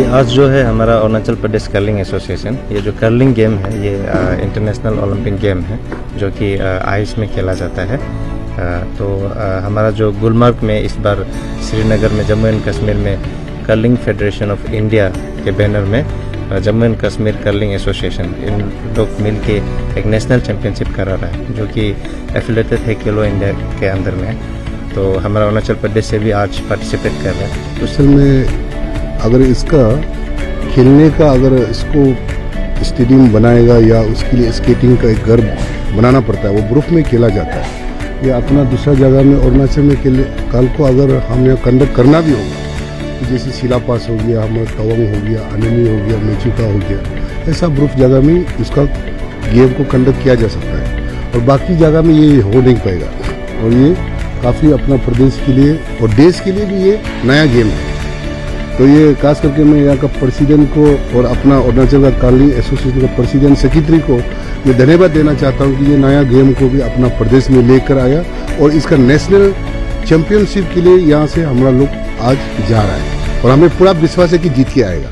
आज जो है हमारा अरुणाचल प्रदेश कर्लिंग एसोसिएशन, ये जो कर्लिंग गेम है ये इंटरनेशनल ओलंपिक गेम है जो कि आइस में खेला जाता है। तो हमारा जो गुलमर्ग में इस बार श्रीनगर में जम्मू एंड कश्मीर में कर्लिंग फेडरेशन ऑफ इंडिया के बैनर में Jammu and Kashmir curling association इन लोग मिल के एक नेशनल चैम्पियनशिप करा रहा है जो कि एफिलेटेड है खेलो इंडिया के अंदर में। तो हमारा अरुणाचल प्रदेश से भी आज पार्टिसिपेट कर रहा है। असल में अगर इसका खेलने का अगर इसको स्टेडियम बनाएगा या उसके लिए स्केटिंग का एक घर बनाना पड़ता है, वो बर्फ में खेला जाता है। या अपना दूसरा जगह में अरुणाचल में कल को अगर हम यहाँ कंडक्ट करना भी होगा, तो जैसे सिलापास हो गया, हमारा तवांग हो गया, अनिमी हो गया, मेचुका हो गया, ऐसा बर्फ जगह में उसका गेम को कंडक्ट किया जा सकता है और बाकी जगह में ये हो नहीं पाएगा। और ये काफ़ी अपना प्रदेश के लिए और देश के लिए भी ये नया गेम है। तो ये खास करके मैं यहाँ का प्रेसिडेंट को और अपना अरुणाचल का कर्लिंग एसोसिएशन का प्रेसिडेंट सेक्रेटरी को मैं धन्यवाद देना चाहता हूँ कि ये नया गेम को भी अपना प्रदेश में लेकर आया और इसका नेशनल चैंपियनशिप के लिए यहाँ से हमारा लोग आज जा रहा है और हमें पूरा विश्वास है कि जीत के आएगा।